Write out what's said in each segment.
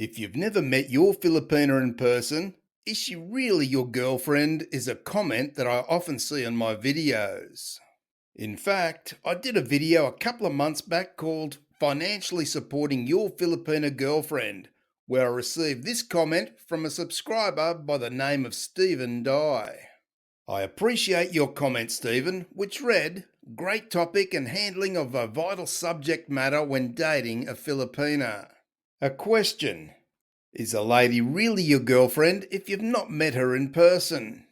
If you've never met your Filipina in person, is she really your girlfriend? Is a comment that I often see on my videos. In fact, I did a video a couple of months back called Financially Supporting Your Filipina Girlfriend, where I received this comment from a subscriber by the name of Stephen Dye. I appreciate your comment, Stephen, which read, "Great topic and handling of a vital subject matter when dating a Filipina." A question: is a lady really your girlfriend if you've not met her in person?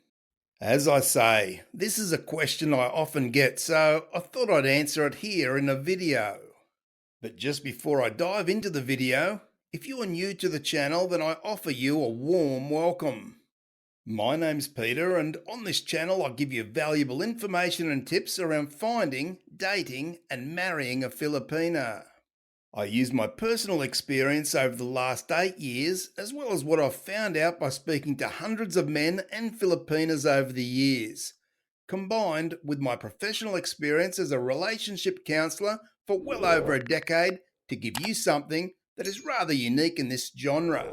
As I say, this is a question I often get, so I thought I'd answer it here in a video. But just before I dive into the video, if you are new to the channel, then I offer you a warm welcome. My name's Peter, and on this channel I give you valuable information and tips around finding, dating, and marrying a Filipina. I use my personal experience over the last 8 years, as well as what I've found out by speaking to hundreds of men and Filipinas over the years, combined with my professional experience as a relationship counsellor for well over a decade, to give you something that is rather unique in this genre.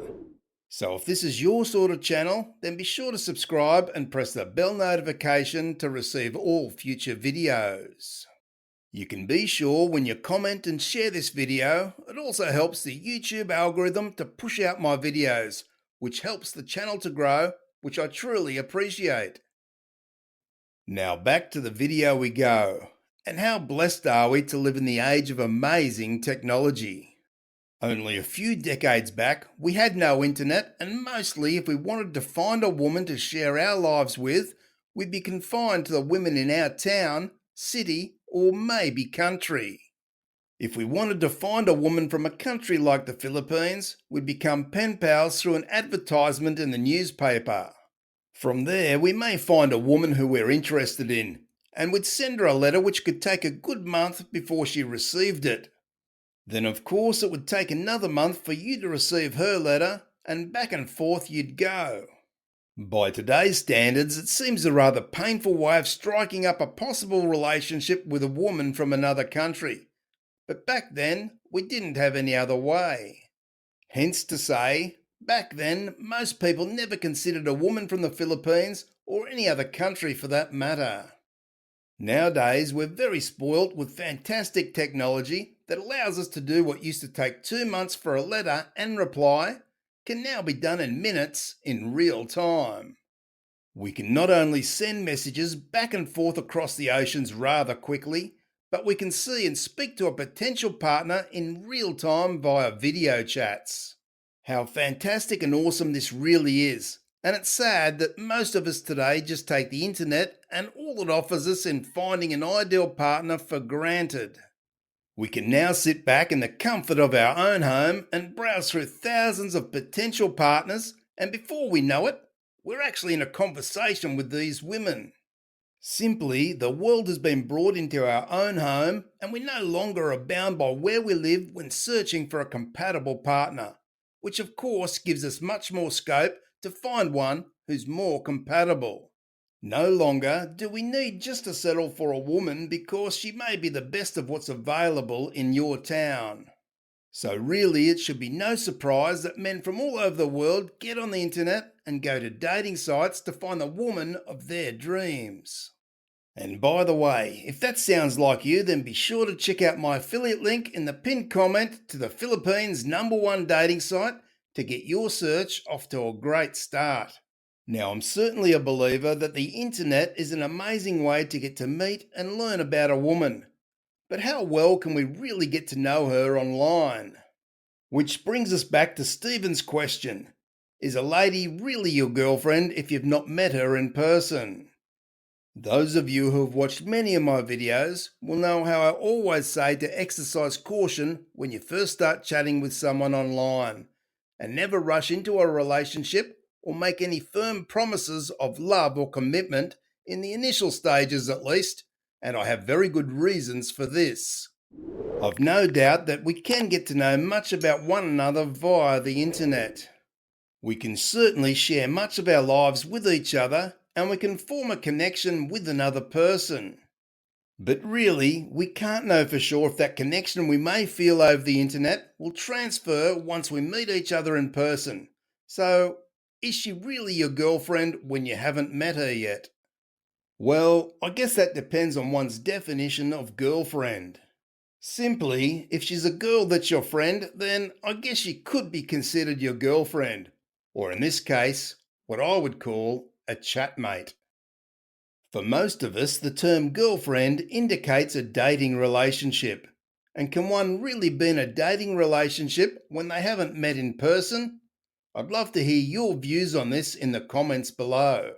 So if this is your sort of channel, then be sure to subscribe and press the bell notification to receive all future videos. You can be sure when you comment and share this video, it also helps the YouTube algorithm to push out my videos, which helps the channel to grow, which I truly appreciate. Now back to the video we go. And how blessed are we to live in the age of amazing technology? Only a few decades back, we had no internet, and mostly if we wanted to find a woman to share our lives with, we'd be confined to the women in our town, city, or maybe country. If we wanted to find a woman from a country like the Philippines, we'd become pen pals through an advertisement in the newspaper. From there, we may find a woman who we're interested in, and we'd send her a letter which could take a good month before she received it. Then of course it would take another month for you to receive her letter, and back and forth you'd go. By today's standards, it seems a rather painful way of striking up a possible relationship with a woman from another country. But back then, we didn't have any other way. Hence to say, back then, most people never considered a woman from the Philippines, or any other country for that matter. Nowadays, we're very spoilt with fantastic technology that allows us to do what used to take 2 months for a letter and reply can now be done in minutes in real time. We can not only send messages back and forth across the oceans rather quickly, but we can see and speak to a potential partner in real time via video chats. How fantastic and awesome this really is, and it's sad that most of us today just take the internet and all it offers us in finding an ideal partner for granted. We can now sit back in the comfort of our own home and browse through thousands of potential partners, and before we know it, we're actually in a conversation with these women. Simply, the world has been brought into our own home, and we no longer are bound by where we live when searching for a compatible partner, which of course gives us much more scope to find one who's more compatible. No longer do we need just to settle for a woman because she may be the best of what's available in your town. So really it should be no surprise that men from all over the world get on the internet and go to dating sites to find the woman of their dreams. And by the way, if that sounds like you, then be sure to check out my affiliate link in the pinned comment to the Philippines' #1 dating site to get your search off to a great start. Now, I'm certainly a believer that the internet is an amazing way to get to meet and learn about a woman. But how well can we really get to know her online? Which brings us back to Stephen's question. Is a lady really your girlfriend if you've not met her in person? Those of you who have watched many of my videos will know how I always say to exercise caution when you first start chatting with someone online, and never rush into a relationship or make any firm promises of love or commitment in the initial stages at least, and I have very good reasons for this. I've no doubt that we can get to know much about one another via the internet. We can certainly share much of our lives with each other, and we can form a connection with another person. But really, we can't know for sure if that connection we may feel over the internet will transfer once we meet each other in person. So, is she really your girlfriend when you haven't met her yet? Well, I guess that depends on one's definition of girlfriend. Simply, if she's a girl that's your friend, then I guess she could be considered your girlfriend. Or in this case, what I would call a chatmate. For most of us, the term girlfriend indicates a dating relationship. And can one really be in a dating relationship when they haven't met in person? I'd love to hear your views on this in the comments below.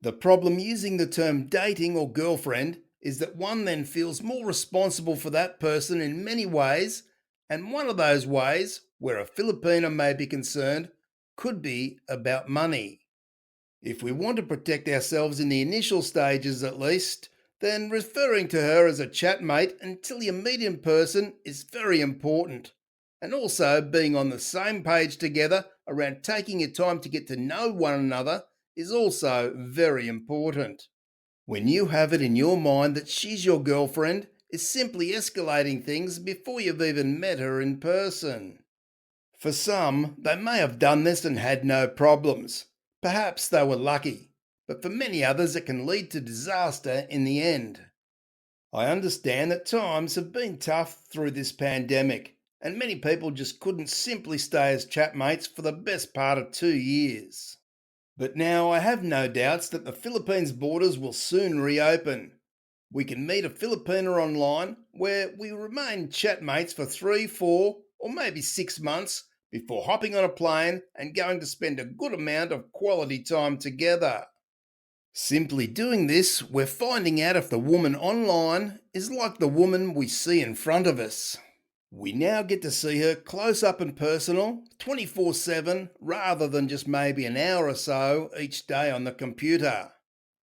The problem using the term dating or girlfriend is that one then feels more responsible for that person in many ways, and one of those ways, where a Filipina may be concerned, could be about money. If we want to protect ourselves in the initial stages at least, then referring to her as a chatmate until you meet in person is very important. And also being on the same page together around taking your time to get to know one another is also very important. When you have it in your mind that she's your girlfriend, is simply escalating things before you've even met her in person. For some, they may have done this and had no problems. Perhaps they were lucky, but for many others, it can lead to disaster in the end. I understand that times have been tough through this pandemic, and many people just couldn't simply stay as chatmates for the best part of 2 years. But now I have no doubts that the Philippines borders will soon reopen. We can meet a Filipina online where we remain chatmates for 3, 4, or maybe 6 months before hopping on a plane and going to spend a good amount of quality time together. Simply doing this, we're finding out if the woman online is like the woman we see in front of us. We now get to see her close up and personal, 24/7, rather than just maybe an hour or so each day on the computer.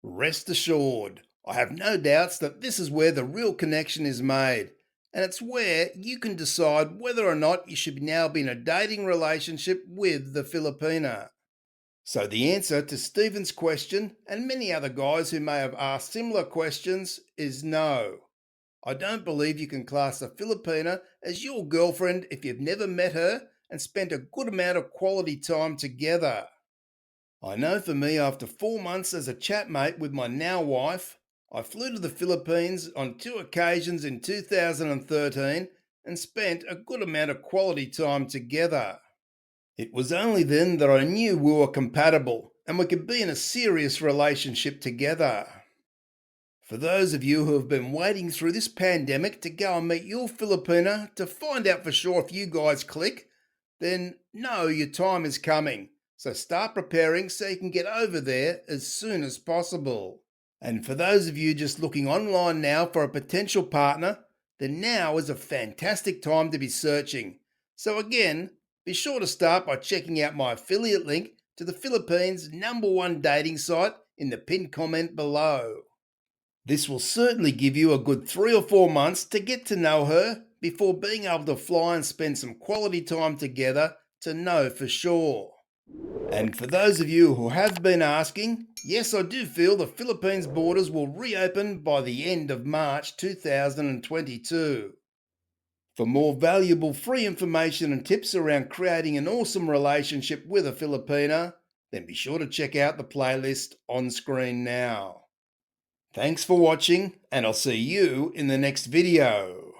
Rest assured, I have no doubts that this is where the real connection is made, and it's where you can decide whether or not you should now be in a dating relationship with the Filipina. So, the answer to Stephen's question, and many other guys who may have asked similar questions, is no. I don't believe you can class a Filipina as your girlfriend if you've never met her and spent a good amount of quality time together. I know for me, after 4 months as a chatmate with my now wife, I flew to the Philippines on 2 occasions in 2013 and spent a good amount of quality time together. It was only then that I knew we were compatible and we could be in a serious relationship together. For those of you who have been waiting through this pandemic to go and meet your Filipina to find out for sure if you guys click, then know your time is coming. So start preparing so you can get over there as soon as possible. And for those of you just looking online now for a potential partner, then now is a fantastic time to be searching. So again, be sure to start by checking out my affiliate link to the Philippines' #1 dating site in the pinned comment below. This will certainly give you a good 3 or 4 months to get to know her before being able to fly and spend some quality time together to know for sure. And for those of you who have been asking, yes, I do feel the Philippines borders will reopen by the end of March 2022. For more valuable free information and tips around creating an awesome relationship with a Filipina, then be sure to check out the playlist on screen now. Thanks for watching, and I'll see you in the next video.